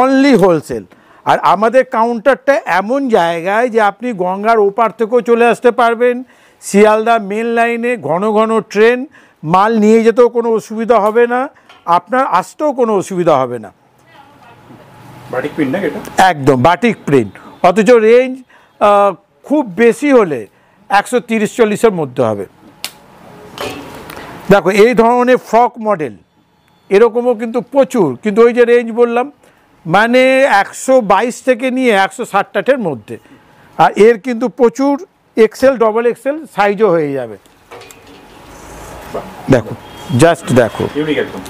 Only wholesale. আর আমাদের কাউন্টারটা এমন জায়গায় যে আপনি গঙ্গার ওপার থেকেও চলে আসতে পারবেন, শিয়ালদা মেন লাইনে ঘন ঘন ট্রেন, মাল নিয়ে যেতেও কোনো অসুবিধা হবে না, আপনার আসতেও কোনো অসুবিধা হবে না। বাটিক প্রিন্ট না এটা? একদম বাটিক প্রিন্ট, অথচ রেঞ্জ খুব বেশি হলে 130-40-এর মধ্যে হবে। দেখো এই ধরনের ফ্রক মডেল এরকমও কিন্তু প্রচুর, কিন্তু ওই যে রেঞ্জ বললাম মানে 122 থেকে নিয়ে 160-এর মধ্যে। আর এর কিন্তু প্রচুর এক্সেল, ডবল এক্সেল সাইজও হয়ে যাবে। দেখো জাস্ট দেখো, ইউনিক একদম।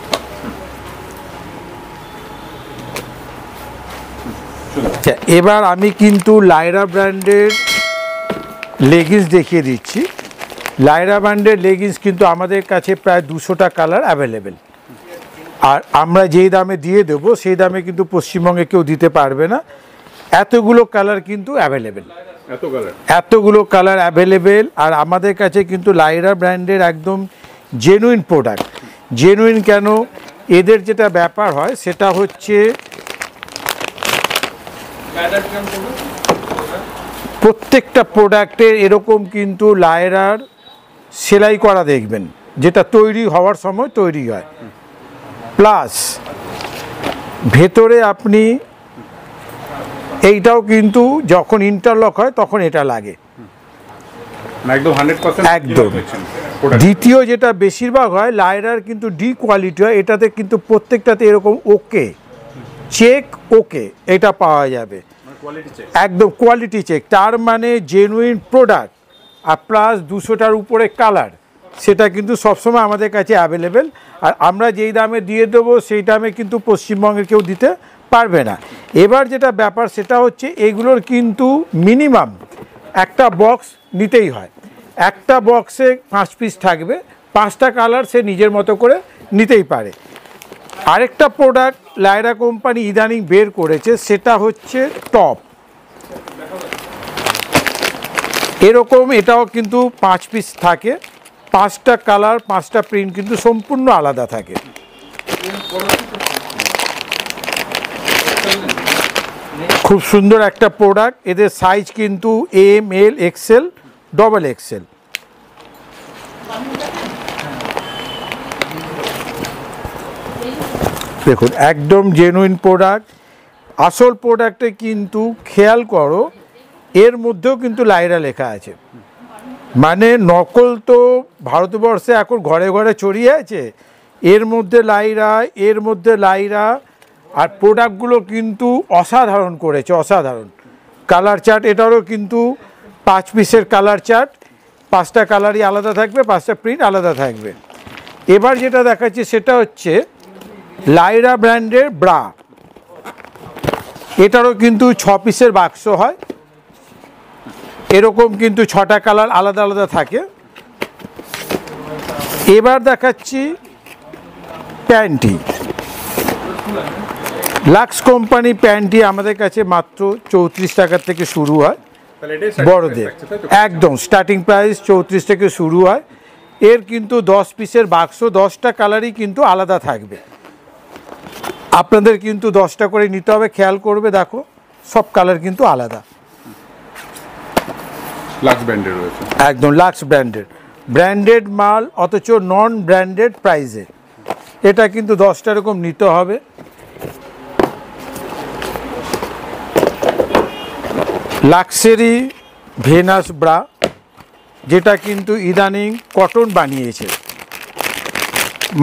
এবার আমি কিন্তু লাইরা ব্র্যান্ডের লেগিংস দেখিয়ে দিচ্ছি। লাইরা ব্র্যান্ডের লেগিংস কিন্তু আমাদের কাছে প্রায় 200টা কালার অ্যাভেলেবেল। আর আমরা যেই দামে দিয়ে দেবো সেই দামে কিন্তু পশ্চিমবঙ্গে কেউ দিতে পারবে না। এতগুলো কালার কিন্তু অ্যাভেলেবেল, এতগুলো কালার অ্যাভেলেবেল। আর আমাদের কাছে কিন্তু লাইরা ব্র্যান্ডের একদম জেনুইন প্রোডাক্ট। জেনুইন কেন, এদের যেটা ব্যাপার হয় সেটা হচ্ছে প্রত্যেকটা প্রোডাক্টের এরকম কিন্তু লাইরার সেলাই করা দেখবেন, যেটা তৈরি হওয়ার সময় তৈরি হয়। প্লাস ভেতরে আপনি এইটাও কিন্তু যখন ইন্টারলক হয় তখন এটা লাগে একদম 100%। একদম। দ্বিতীয় যেটা বেশিরভাগ হয় লাইরার কিন্তু ডি কোয়ালিটি হয়, এটাতে কিন্তু প্রত্যেকটাতে এরকম ওকে চেক, ওকে এটা পাওয়া যাবে একদম কোয়ালিটি চেক। তার মানে জেনুইন প্রোডাক্ট। আর প্লাস 200টার উপরে কালার, সেটা কিন্তু সবসময় আমাদের কাছে অ্যাভেলেবেল। আর আমরা যেই দামে দিয়ে দেবো সেই দামে কিন্তু পশ্চিমবঙ্গের কেউ দিতে পারবে না। এবার যেটা ব্যাপার সেটা হচ্ছে এগুলোর কিন্তু মিনিমাম একটা বক্স নিতেই হয়। একটা বক্সে 5 পিস থাকবে, 5টা কালার সে নিজের মতো করে নিতেই পারে। আরেকটা প্রোডাক্ট লাইরা কোম্পানি ইদানিং বের করেছে সেটা হচ্ছে টপ। এরকম এটাও কিন্তু 5 পিস থাকে, 5টা কালার, 5টা প্রিন্ট কিন্তু সম্পূর্ণ আলাদা থাকে। খুব সুন্দর একটা প্রোডাক্ট। এদের সাইজ কিন্তু এম, এল, এক্সেল, ডবল এক্সেল। দেখুন একদম জেনুইন প্রোডাক্ট। আসল প্রোডাক্টে কিন্তু খেয়াল করো এর মধ্যেও কিন্তু লাইরা লেখা আছে। মানে নকল তো ভারতবর্ষে এখন ঘরে ঘরে ছড়িয়ে আছে, এর মধ্যে লাইরা, এর মধ্যে লাইরা। আর প্রোডাক্টগুলো কিন্তু অসাধারণ করেছে, অসাধারণ। কালার চার্ট এটারও কিন্তু 5 পিসের কালার চার্ট, 5টা কালারই আলাদা থাকবে, 5টা প্রিন্ট আলাদা থাকবে। এবার যেটা দেখাচ্ছি সেটা হচ্ছে লাইরা ব্র্যান্ডের ব্রা। এটারও কিন্তু 6 পিসের বাক্স হয়, এরকম কিন্তু 6টা কালার আলাদা আলাদা থাকে। এবার দেখাচ্ছি প্যান্টি। লাক্স কোম্পানি প্যান্টি আমাদের কাছে মাত্র 34 টাকার থেকে শুরু হয় বড়দের। একদম স্টার্টিং প্রাইস 34 থেকে শুরু হয়। এর কিন্তু 10 পিসের বাক্স, 10টা কালারই কিন্তু আলাদা থাকবে। আপনাদের কিন্তু 10টা করে নিতে হবে। খেয়াল করবে, দেখো সব কালার কিন্তু আলাদা। লাক্স ব্র্যান্ডের রয়েছে, একদম লাক্স ব্র্যান্ডের, ব্র্যান্ডেড মাল অথচ নন ব্র্যান্ডেড প্রাইসে। এটা কিন্তু 10টা এরকম নিতে হবে। লাক্সারি ভেনাস ব্রা, যেটা কিন্তু ইদানিং কটন বানিয়েছে,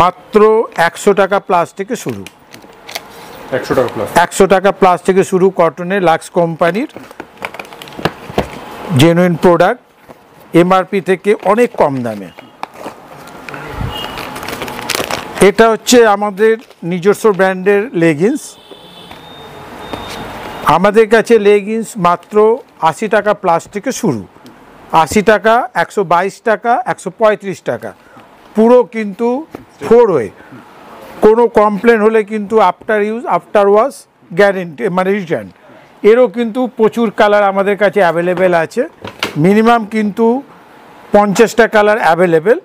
মাত্র 100 টাকা প্লাস থেকে শুরু। 100 টাকা প্লাস, 100 টাকা প্লাস থেকে শুরু কটনের, লাক্স কোম্পানির জেনুইন প্রোডাক্ট, এমআরপি থেকে অনেক কম দামে। এটা হচ্ছে আমাদের নিজস্ব ব্র্যান্ডের লেগিংস। আমাদের কাছে লেগিংস মাত্র 80 টাকা প্লাস থেকে শুরু। 80 টাকা, 122 টাকা, 135 টাকা, পুরো কিন্তু 4 ওয়ে। কোনো কমপ্লেন হলে কিন্তু after use, after wash guarantee, মানে রিটার্ন। এরও কিন্তু প্রচুর কালার আমাদের কাছে অ্যাভেলেবেল আছে। মিনিমাম কিন্তু 50টা কালার অ্যাভেলেবেল,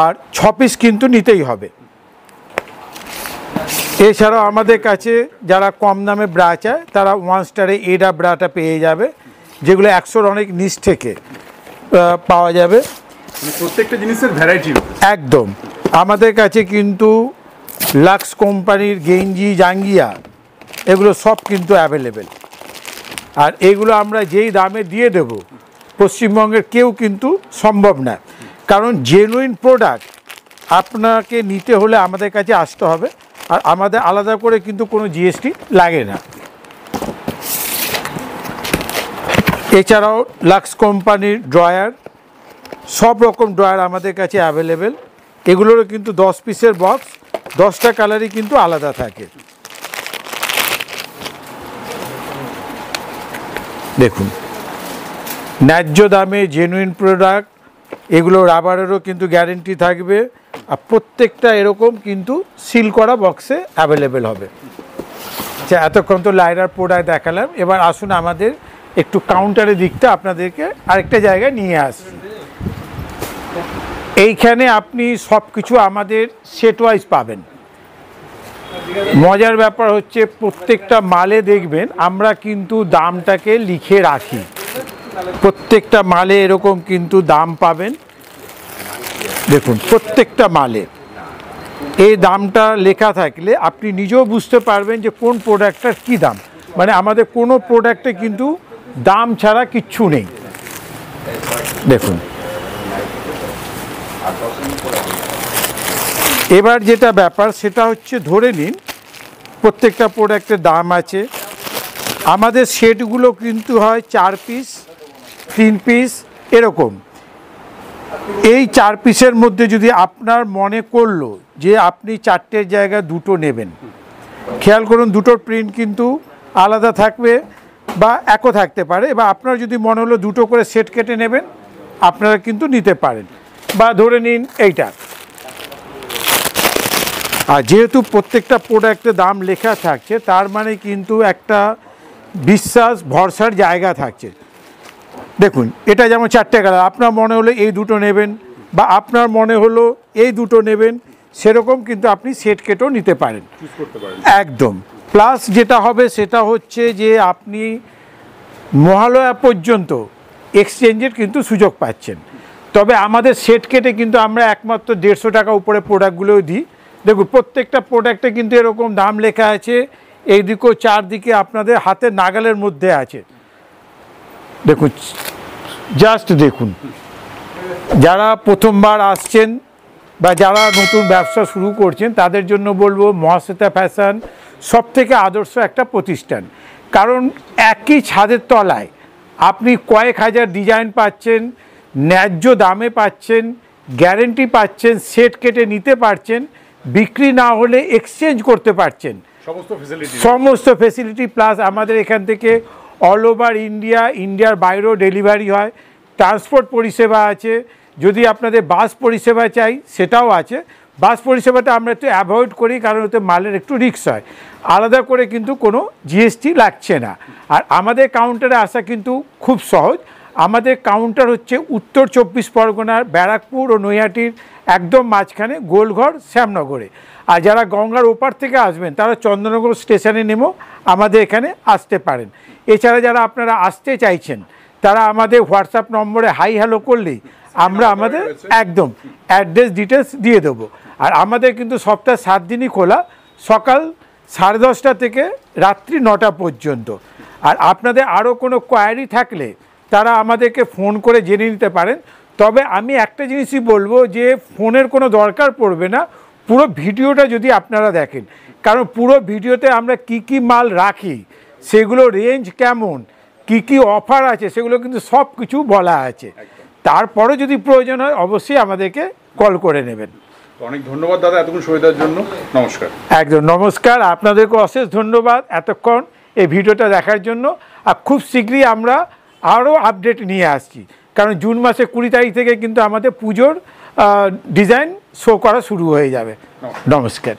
আর 6 পিস কিন্তু নিতেই হবে। এছাড়াও আমাদের কাছে যারা কম দামে ব্রা চায় তারা 1 স্টারে এডা ব্রাটা পেয়ে যাবে, যেগুলো 100-র অনেক নিচ থেকে পাওয়া যাবে। প্রত্যেকটা জিনিসের ভ্যারাইটি একদম। আমাদের কাছে কিন্তু লাক্স কোম্পানির গেঞ্জি, জাঙ্গিয়া, এগুলো সব কিন্তু অ্যাভেলেবেল। আর এগুলো আমরা যেই দামে দিয়ে দেব, পশ্চিমবঙ্গের কেউ কিন্তু সম্ভব না। কারণ জেনুইন প্রোডাক্ট আপনাকে নিতে হলে আমাদের কাছে আসতে হবে, আর আমাদের আলাদা করে কিন্তু কোনো জিএসটি লাগে না। এছাড়াও লাক্স কোম্পানির ড্রয়ার, সব রকম ড্রয়ার আমাদের কাছে অ্যাভেলেবেল। এগুলোরও কিন্তু 10 পিসের বক্স, 10টা কালারই কিন্তু আলাদা থাকে। দেখুন, ন্যায্য দামে জেনুইন প্রোডাক্ট। এগুলো রাবারেরও কিন্তু গ্যারেন্টি থাকবে, আর প্রত্যেকটা এরকম কিন্তু সিল করা বক্সে অ্যাভেলেবেল হবে। আচ্ছা, এতক্ষণ তো লাইরার প্রোডাক্ট দেখালাম, এবার আসুন আমাদের একটু কাউন্টারের দিকটা আপনাদেরকে আরেকটা জায়গায় নিয়ে আসুন। এইখানে আপনি সব কিছু আমাদের সেট ওয়াইজ পাবেন। মজার ব্যাপার হচ্ছে প্রত্যেকটা মালে দেখবেন আমরা কিন্তু দামটাকে লিখে রাখি। প্রত্যেকটা মালে এরকম কিন্তু দাম পাবেন। দেখুন, প্রত্যেকটা মালে এই দামটা লেখা থাকলে আপনি নিজেও বুঝতে পারবেন যে কোন প্রোডাক্টটার কী দাম। মানে আমাদের কোনো প্রোডাক্টে কিন্তু দাম ছাড়া কিচ্ছু নেই। দেখুন, এবার যেটা ব্যাপার সেটা হচ্ছে, ধরে নিন প্রত্যেকটা প্রোডাক্টের দাম আছে। আমাদের সেটগুলো কিন্তু হয় 4 পিস, 3 পিস এরকম। এই 4 পিসের মধ্যে যদি আপনার মনে করলো যে আপনি 4টের জায়গায় 2টো নেবেন, খেয়াল করুন দুটোর প্রিন্ট কিন্তু আলাদা থাকবে বা একও থাকতে পারে। বা আপনার যদি মনে হলো 2টো করে সেট কেটে নেবেন, আপনারা কিন্তু নিতে পারেন। বা ধরে নিন এইটা। আর যেহেতু প্রত্যেকটা প্রোডাক্টের দাম লেখা থাকছে, তার মানে কিন্তু একটা বিশ্বাস, ভরসার জায়গা থাকছে। দেখুন, এটা যেমন 4টে কালার, আপনার মনে হলো এই 2টো নেবেন, বা আপনার মনে হলো এই 2টো নেবেন, সেরকম কিন্তু আপনি সেট কেটেও নিতে পারেন। একদম। প্লাস যেটা হবে সেটা হচ্ছে যে আপনি মহালয়া পর্যন্ত এক্সচেঞ্জের কিন্তু সুযোগ পাচ্ছেন। তবে আমাদের সেট কেটে কিন্তু আমরা একমাত্র 150 টাকা উপরে প্রোডাক্টগুলোও দিই। দেখুন, প্রত্যেকটা প্রোডাক্টে কিন্তু এরকম দাম লেখা আছে, এইদিকেও চারদিকে আপনাদের হাতের নাগালের মধ্যে আছে। দেখুন, জাস্ট দেখুন। যারা প্রথমবার আসছেন বা যারা নতুন ব্যবসা শুরু করছেন তাদের জন্য বলবো, মহাশ্বেতা ফ্যাশন সবথেকে আদর্শ একটা প্রতিষ্ঠান। কারণ একই ছাদের তলায় আপনি কয়েক হাজার ডিজাইন পাচ্ছেন, ন্যায্য দামে পাচ্ছেন, গ্যারেন্টি পাচ্ছেন, সেট কেটে নিতে পারছেন, বিক্রি না হলে এক্সচেঞ্জ করতে পারছেন, সমস্ত ফেসিলিটি। প্লাস আমাদের এখান থেকে অল ওভার ইন্ডিয়া, ইন্ডিয়ার বাইরেও ডেলিভারি হয়, ট্রান্সপোর্ট পরিষেবা আছে। যদি আপনাদের বাস পরিষেবা চাই সেটাও আছে। বাস পরিষেবাটা আমরা একটু অ্যাভয়েড করি, কারণ ওতে মালের একটু রিস্ক হয়। আলাদা করে কিন্তু কোনো জিএসটি লাগছে না। আর আমাদের কাউন্টারে আসা কিন্তু খুব সহজ। আমাদের কাউন্টার হচ্ছে উত্তর 24 পরগনার ব্যারাকপুর ও নৈহাটির একদম মাঝখানে, গোলঘর, শ্যামনগরে। আর যারা গঙ্গার ওপার থেকে আসবেন তারা চন্দননগর স্টেশনে নেমেও আমাদের এখানে আসতে পারেন। এছাড়া যারা আপনারা আসতে চাইছেন তারা আমাদের হোয়াটসঅ্যাপ নম্বরে হাই হ্যালো করলেই আমরা আমাদের একদম অ্যাড্রেস ডিটেলস দিয়ে দেবো। আর আমাদের কিন্তু সপ্তাহে 7 দিনই খোলা, সকাল 10:30 থেকে রাত্রি 9টা পর্যন্ত। আর আপনাদের আরও কোনো কোয়ারি থাকলে তারা আমাদেরকে ফোন করে জেনে নিতে পারেন। তবে আমি একটা জিনিসই বলবো যে ফোনের কোনো দরকার পড়বে না, পুরো ভিডিওটা যদি আপনারা দেখেন, কারণ পুরো ভিডিওতে আমরা কি কি মাল রাখি, সেগুলো রেঞ্জ কেমন, কি কি অফার আছে, সেগুলো কিন্তু সব কিছু বলা আছে। তারপরে যদি প্রয়োজন হয় অবশ্যই আমাদেরকে কল করে নেবেন। অনেক ধন্যবাদ দাদা এতক্ষণ সময় দেওয়ার জন্য। নমস্কার। একদম নমস্কার, আপনাদেরকে অশেষ ধন্যবাদ এতক্ষণ এই ভিডিওটা দেখার জন্য। আর খুব শীঘ্রই আমরা আরও আপডেট নিয়ে আসছি, কারণ জুন মাসে 20 তারিখ থেকে কিন্তু আমাদের পুজোর ডিজাইন শো করা শুরু হয়ে যাবে। নমস্কার।